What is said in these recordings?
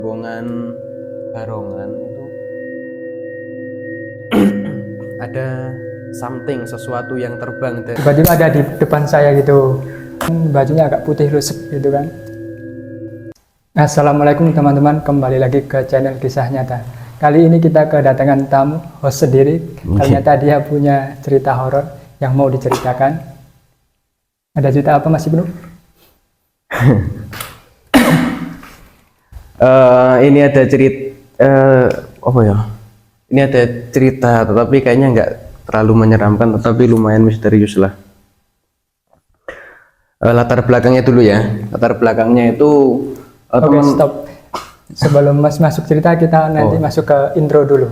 rombongan barongan itu ada sesuatu yang terbang dari tiba-tiba ada di depan saya gitu, bajunya agak putih lusuk gitu kan. Assalamualaikum teman-teman, kembali lagi ke channel Kisah Nyata. Kali ini kita kedatangan tamu host sendiri. Ternyata dia punya cerita horor yang mau diceritakan. Ada cerita apa Mas Ibnu? Ini ada cerita apa ya? Ini ada cerita, tetapi kayaknya nggak terlalu menyeramkan, tetapi lumayan misterius lah. Latar belakangnya dulu ya. Latar belakangnya itu Oke, stop. Sebelum Mas masuk cerita, kita nanti masuk ke intro dulu.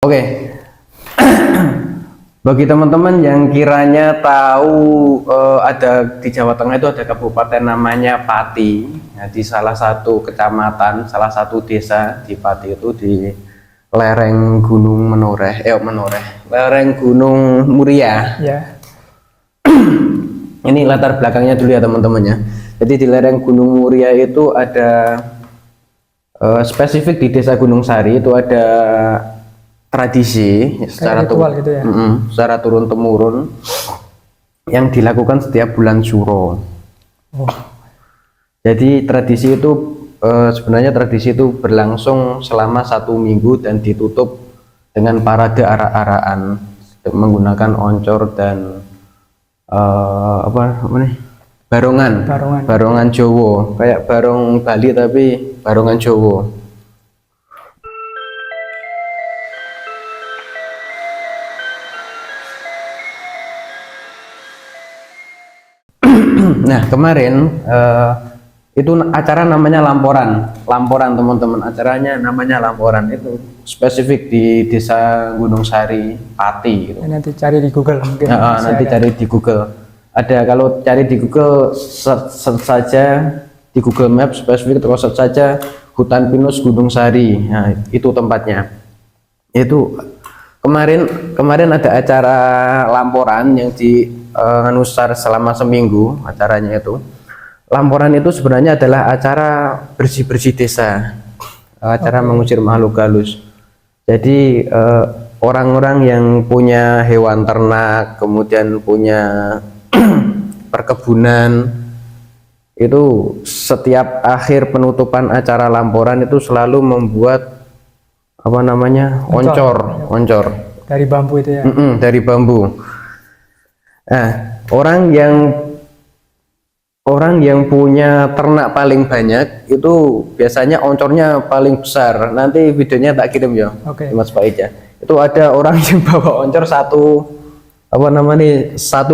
Oke. Bagi teman-teman yang kiranya tahu ada di Jawa Tengah itu ada kabupaten namanya Pati. Nah, di salah satu kecamatan, salah satu desa di Pati itu di lereng Gunung lereng Gunung Muria. Ya. Ini latar belakangnya dulu ya teman-teman ya. Jadi di lereng Gunung Muria itu ada spesifik di Desa Gunung Sari itu ada tradisi secara gitu ya? Secara turun temurun yang dilakukan setiap bulan Suro. Jadi tradisi itu sebenarnya tradisi itu berlangsung selama 1 minggu dan ditutup dengan parade arak-arakan menggunakan oncor dan barongan Jowo, kayak barong Bali tapi barongan Jowo. Nah kemarin itu acara namanya lamporan teman-teman, acaranya namanya lamporan, itu spesifik di Desa Gunung Sari Pati gitu. Nanti cari di Google mungkin. Nanti cari di Google, ada, kalau cari di Google search saja di Google Maps spesifik, terus search saja hutan pinus Gunung Sari. Nah itu tempatnya. Itu kemarin ada acara lamporan yang dianusar selama seminggu. Acaranya itu lamporan itu sebenarnya adalah acara bersih-bersih desa, acara mengusir makhluk halus. Jadi orang-orang yang punya hewan ternak, kemudian punya perkebunan, itu setiap akhir penutupan acara lamporan itu selalu membuat oncor dari bambu itu ya. Dari bambu. Nah, orang yang punya ternak paling banyak itu biasanya oncornya paling besar. Nanti videonya tak kirim ya, Mas Faid ya. Itu ada orang yang bawa oncor satu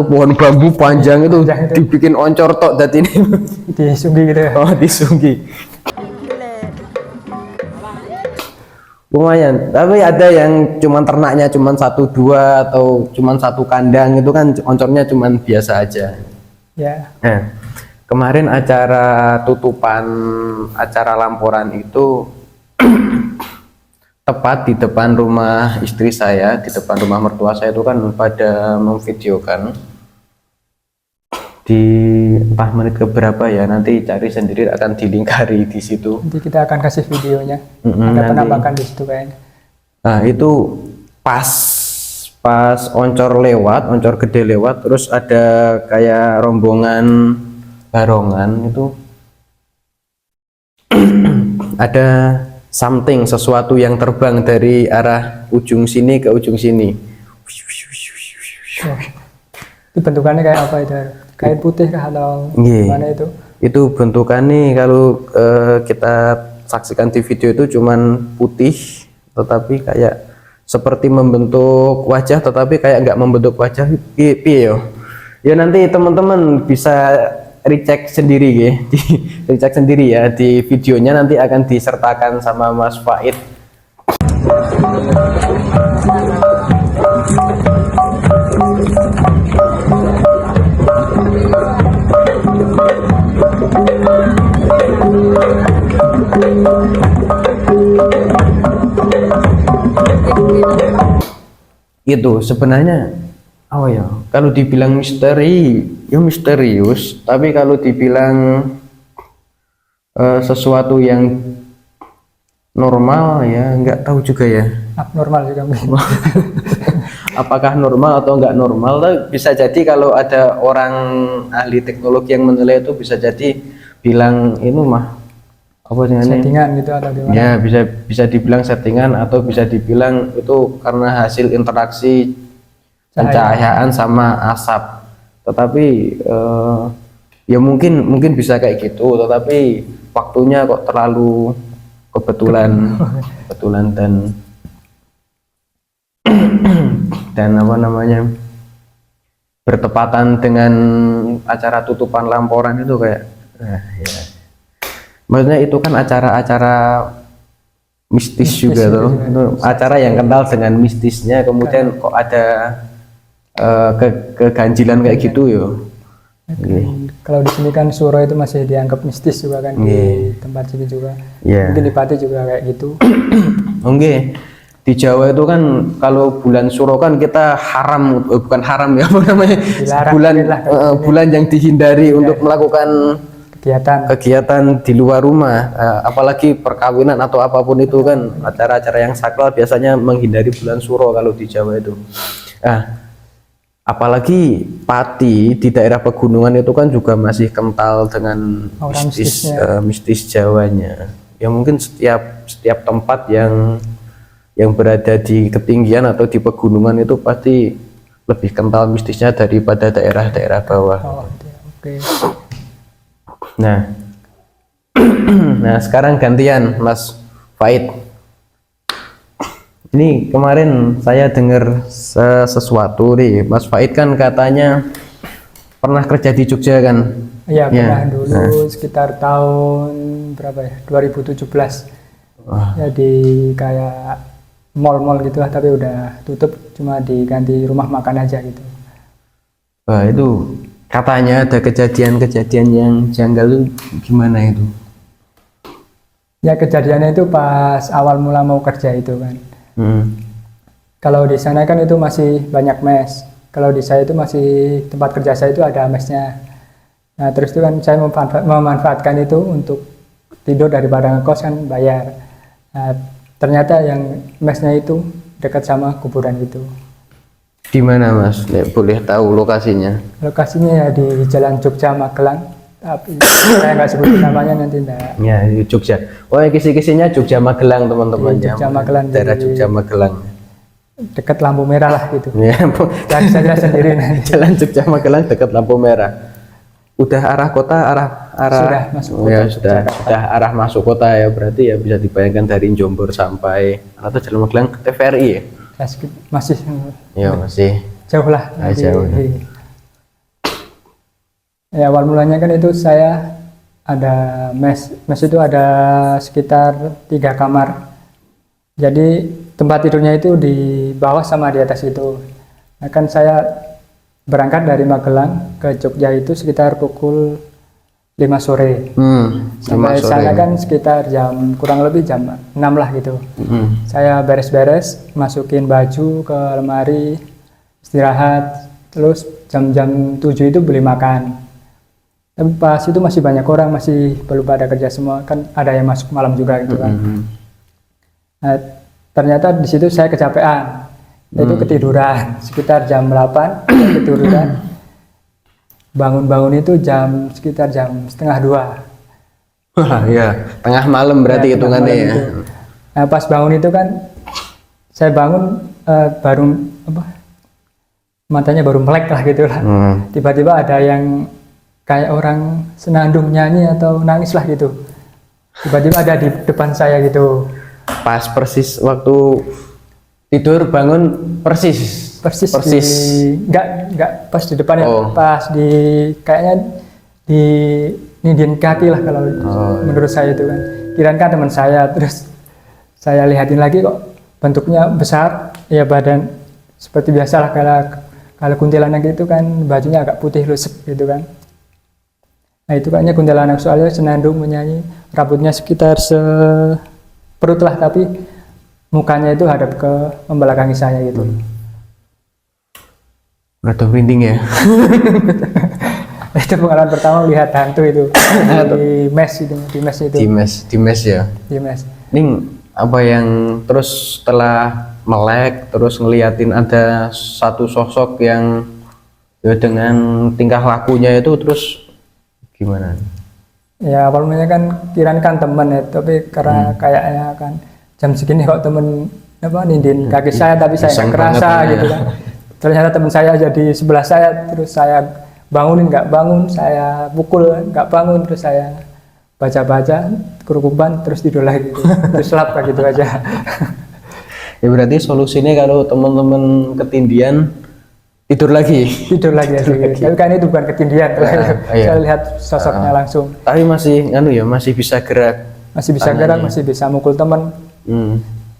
pohon bambu panjang itu dibikin oncor tok dat ini. Disunggi gitu ya. Disunggi. Lumayan, tapi ada yang cuman ternaknya cuman 1-2 atau cuman 1 kandang, itu kan oncornya cuman biasa aja. Ya. Nah, kemarin acara tutupan acara lamporan itu tepat di depan rumah istri saya, di depan rumah mertua saya itu kan pada memvideokan di entah menit keberapa ya, nanti cari sendiri, akan dilingkari di situ. Nanti kita akan kasih videonya. Ada penampakan di situ kayaknya. Nah itu pas oncor gede lewat, terus ada kayak rombongan barongan itu ada sesuatu yang terbang dari arah ujung sini ke ujung sini. Itu bentukannya kayak apa itu? Kain putih kah atau gimana itu? Itu bentukannya kalau kita saksikan di video itu cuman putih, tetapi kayak seperti membentuk wajah, tetapi kayak nggak membentuk wajah. Ya nanti teman-teman bisa recheck sendiri ya, di videonya nanti akan disertakan sama Mas Faid. Itu sebenarnya kalau dibilang misteri, ya misterius. Tapi kalau dibilang sesuatu yang normal, ya nggak tahu juga ya. Abnormal juga mungkin. Apakah normal atau nggak normal? Tapi bisa jadi kalau ada orang ahli teknologi yang menilai itu, bisa jadi bilang ini mah apa namanya? Settingan gitu atau gimana? Ya bisa dibilang settingan, atau bisa dibilang itu karena hasil interaksi pencahayaan sama asap. Tetapi ya mungkin bisa kayak gitu, tetapi waktunya kok terlalu kebetulan dan apa namanya, bertepatan dengan acara tutupan lamporan itu kayak ya. Maksudnya itu kan acara-acara mistis juga tuh, itu acara yang kental dengan mistisnya, kemudian kok ada keganjilan kayak gitu yo. Kalau di sini kan suro itu masih dianggap mistis juga kan, di tempat sini juga. Mungkin di Pati juga kayak gitu. Oke. Di Jawa itu kan kalau bulan suro kan kita haram, bukan haram ya, apa namanya, bulan yang dihindari untuk melakukan kegiatan di luar rumah, apalagi perkawinan atau apapun itu kan, acara-acara yang sakral biasanya menghindari bulan suro kalau di Jawa itu. Apalagi Pati di daerah pegunungan itu kan juga masih kental dengan mistis Jawanya. Ya mungkin setiap tempat yang berada di ketinggian atau di pegunungan itu pasti lebih kental mistisnya daripada daerah-daerah bawah. Nah, sekarang gantian Mas Faid. Ini kemarin saya dengar sesuatu nih, Mas Faid kan katanya pernah kerja di Jogja kan? Iya, pernah dulu sekitar tahun berapa ya? 2017. Jadi kayak mall-mall gitu lah, tapi udah tutup, cuma diganti rumah makan aja gitu. Wah, itu katanya ada kejadian-kejadian yang janggal itu gimana itu? Ya kejadiannya itu pas awal mula mau kerja itu kan. Kalau di sana kan itu masih banyak mes. Kalau di saya itu masih tempat kerja saya itu ada mesnya. Nah terus itu kan saya memanfaatkan itu untuk tidur daripada ngekos kan bayar. Nah, ternyata yang mesnya itu dekat sama kuburan itu. Di mana Mas? Boleh tahu lokasinya? Lokasinya ya di Jalan Jogja Magelang. Tapi saya nggak sebut namanya nanti enggak. Ya di Jogja. Oh kisi-kisinya Jogja Magelang teman-teman. Jogja Magelang. Daerah Jogja Magelang. Dekat lampu merah lah gitu. Ya, cari saja sendiri nanti. Jalan Jogja Magelang dekat lampu merah. Udah arah kota, arah sudah masuk kota. Ya sudah arah masuk kota ya, berarti ya bisa dibayangkan dari Jombor sampai atau Jalan Magelang ke TVRI ya. Masih. Ya masih. Jauh lah. Jauh. Ya awal mulanya kan itu saya ada mes itu ada sekitar 3 kamar. Jadi tempat tidurnya itu di bawah sama di atas itu. Nah, kan saya berangkat dari Magelang ke Jogja itu sekitar pukul 5 sore. Sampai sana kan sekitar kurang lebih jam 6 lah gitu. Saya beres-beres, masukin baju ke lemari, istirahat, terus jam 7 itu beli makan. Tapi pas itu masih banyak orang, masih belum pada kerja semua, kan ada yang masuk malam juga gitu kan. Nah, ternyata di situ saya kecapean, itu ketiduran sekitar jam 8, ketiduran. Bangun-bangun itu sekitar jam 1:30. Wah ya, tengah malam berarti hitungannya ya. Nah pas bangun itu kan, saya bangun baru matanya baru melek lah gitu lah. Tiba-tiba ada yang kayak orang senandung nyanyi atau nangis lah gitu. Tiba-tiba ada di depan saya gitu. Pas persis waktu tidur bangun persis. Enggak pas di depannya, pas di kayaknya di nindin kaki lah kalau menurut saya itu kan. Kirain kan teman saya, terus saya lihatin lagi kok bentuknya besar, ya badan seperti biasalah kalau kuntilanak itu kan bajunya agak putih lusuk gitu kan. Nah itu kayaknya kuntilanak, soalnya senandung menyanyi, rambutnya sekitar seperut lah, tapi mukanya itu hadap ke membelakangi saya gitu. Rada merinding ya. Itu pengalaman pertama lihat hantu itu di mes itu, di mes itu. Di mes ya. Di mes. Ning apa yang terus setelah melek terus ngeliatin ada satu sosok yang ya dengan tingkah lakunya itu terus gimana? Ya awalnya kan kirain kan temen ya, tapi karena kayaknya kan jam segini kok temen apa nindin kaki saya tapi saya Iseng nggak kerasa banget gitu ya. kan. Ternyata teman saya jadi sebelah saya, terus saya bangunin nggak bangun, saya pukul nggak bangun, terus saya baca-baca kerukupan terus tidur lagi gitu. Terus lap kayak gitu aja. Ya berarti solusinya kalau teman-teman ketindian tidur lagi. Tidur lagi aja gitu. Tapi kan itu bukan ketindian, iya. saya lihat sosoknya langsung. Tapi masih ya masih bisa gerak. Masih bisa gerak, masih bisa mukul teman.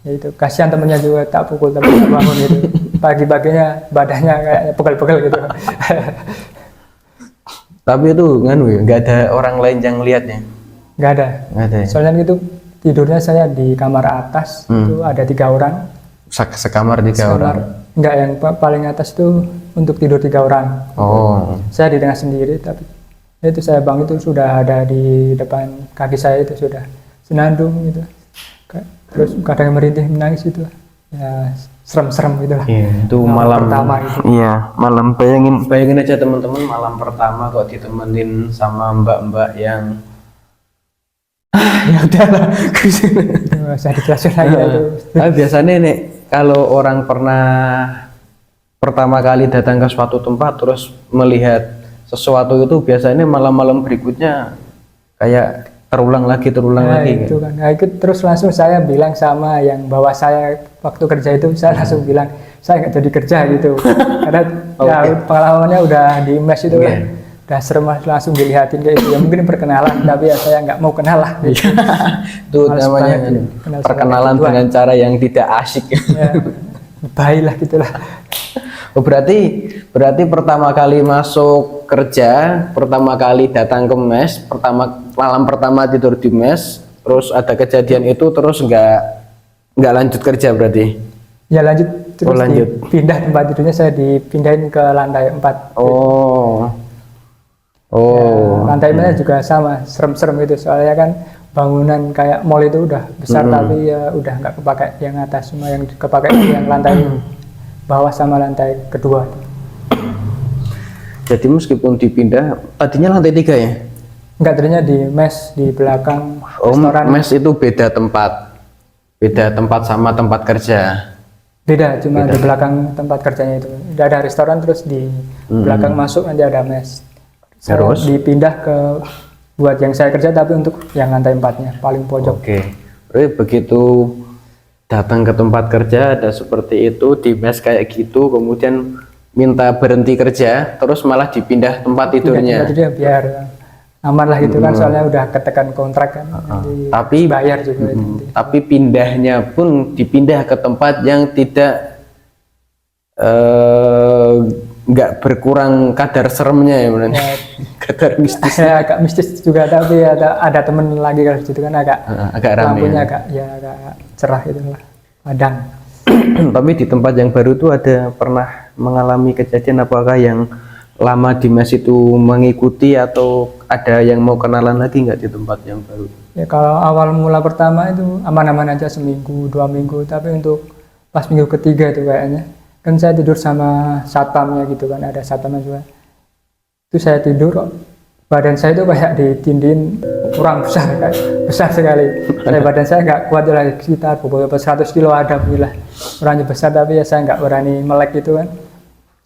Ya itu kasihan temennya juga, tak pukul temen bangun gitu. Pagi-paginya badannya kayak pegel-pegel gitu. Tapi itu ya nggak ada orang lain yang lihatnya. Nggak ada. Nggak ada. Ya? Soalnya gitu tidurnya saya di kamar atas, itu ada 3 orang. Sekamar 3 orang. Enggak, yang paling atas itu untuk tidur 3 orang. Oh. Saya di tengah sendiri, tapi itu saya bangun itu sudah ada di depan kaki saya itu sudah senandung gitu. Terus kadang merintih menangis itu. Ya serem-serem gitu lah. Iya, itu malam pertama itu. Iya, malam bayangin aja teman-teman malam pertama kok ditemenin sama mbak-mbak yang ya udahlah. Nggak usah dijelasin lagi itu. Tapi biasanya nih kalau orang pernah pertama kali datang ke suatu tempat terus melihat sesuatu itu biasanya malam-malam berikutnya kayak terulang lagi Itu kan. Nah, itu terus langsung saya bilang sama yang bawa saya waktu kerja itu, saya langsung bilang saya nggak jadi kerja gitu. Karena ya pengalamannya udah di mes itu kan. Udah serem, langsung dilihatin kayak itu. Ya mungkin perkenalan tapi ya saya nggak mau kenal lah gitu. Itu namanya perkenalan dengan cara yang tidak asik. Ya, baiklah gitulah. Oh, berarti pertama kali masuk kerja, pertama kali datang ke mes, malam pertama tidur di mes, terus ada kejadian itu terus nggak lanjut kerja berarti? Ya lanjut, terus lanjut. Pindah tempat tidurnya, saya dipindahin ke lantai 4. Ya, lantai 4 juga sama, serem-serem gitu, soalnya kan bangunan kayak mall itu udah besar tapi ya udah nggak kepakai yang atas, cuma yang kepakai yang lantai bawah sama lantai kedua. Jadi meskipun dipindah, tadinya lantai 3 ya? Enggak, tadinya di mes di belakang Oh, restoran. mes itu beda tempat sama tempat kerja. Beda, cuma di belakang tempat kerjanya itu. Udah ada restoran, terus di belakang masuk nanti ada mes. Terus? Dipindah ke buat yang saya kerja tapi untuk yang lantai 4-nya, paling pojok. Oke. Jadi begitu datang ke tempat kerja ada seperti itu di mes kayak gitu, kemudian minta berhenti kerja, terus malah dipindah tempat tidurnya. Jadi biar aman lah gitu kan, soalnya udah ketekan kontrak kan. Tapi bayar juga itu. Tapi pindahnya pun dipindah ke tempat yang tidak nggak berkurang kadar seremnya ya, kadar mistis. Ya, agak mistis juga, tapi ada temen lagi kalau situ kan agak rame. Lampunya agak cerah gitu lah, padang. Tapi di tempat yang baru itu ada pernah mengalami kejadian apakah yang lama di mes itu mengikuti atau ada yang mau kenalan lagi nggak di tempat yang baru? Ya kalau awal mula pertama itu aman-aman aja, seminggu 2 minggu, tapi untuk pas minggu ketiga itu kayaknya kan saya tidur sama satpamnya gitu kan, ada satpamnya juga. Itu saya tidur, badan saya itu kayak ditindihin kurang besar, kayak besar sekali. Badan saya nggak kuat lagi, sekitar beberapa 100 kilo ada bila orangnya besar, tapi ya saya nggak berani melek gitu kan.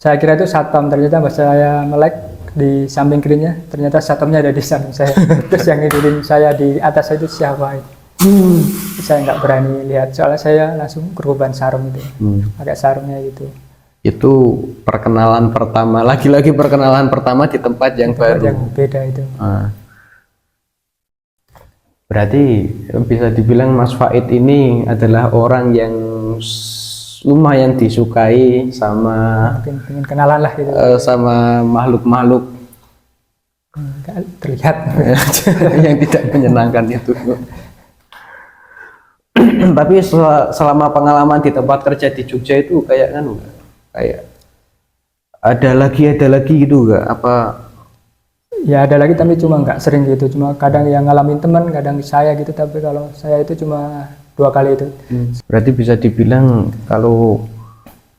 Saya kira itu satpam, ternyata pas saya melek di samping kirinya, ternyata satpamnya ada di samping saya. Terus yang tidurin saya di atas itu siapa itu? Saya nggak berani lihat, soalnya saya langsung keruban sarung itu, pakai sarungnya gitu. Itu perkenalan pertama, lagi-lagi perkenalan pertama di tempat yang baru. Yang beda itu. Berarti bisa dibilang Mas Faid ini adalah orang yang lumayan disukai sama pengen kenalan lah gitu. Sama makhluk-makhluk terlihat yang tidak menyenangkan itu. Tapi selama pengalaman di tempat kerja di Jogja itu kayak ada lagi gitu nggak? Apa Ya ada lagi tapi cuma nggak sering gitu, cuma kadang yang ngalamin teman, kadang saya gitu, tapi kalau saya itu cuma 2 kali itu. berarti bisa dibilang kalau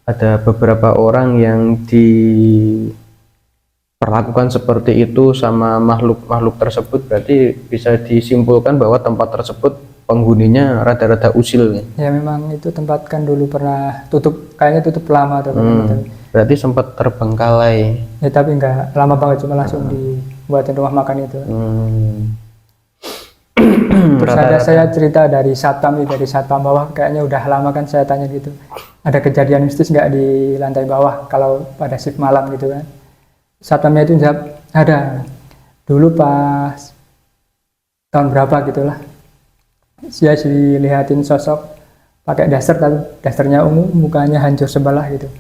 ada beberapa orang yang diperlakukan seperti itu sama makhluk tersebut, berarti bisa disimpulkan bahwa tempat tersebut penghuninya rada-rada usil. Ya memang itu tempat kan dulu pernah tutup, kayaknya tutup lama tuh. Berarti sempat terbengkalai. Ya tapi nggak lama banget, cuma langsung dibuatin rumah makan itu. Terus ada saya cerita dari satpam bawah, kayaknya udah lama kan saya tanya gitu, ada kejadian mistis nggak di lantai bawah kalau pada shift malam gitu kan. Satpamnya itu jawab, ada. Dulu pas tahun berapa gitulah, saya dilihatin sosok pakai daster, tapi dasternya ungu, mukanya hancur sebelah gitu.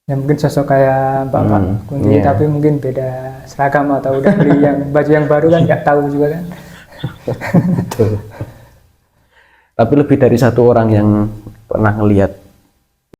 Ya mungkin sosok kayak Bapak Kunti, tapi mungkin beda seragam atau udah beli yang baju yang baru kan, nggak tahu juga kan. Betul. Tapi lebih dari satu orang yang pernah ngelihat.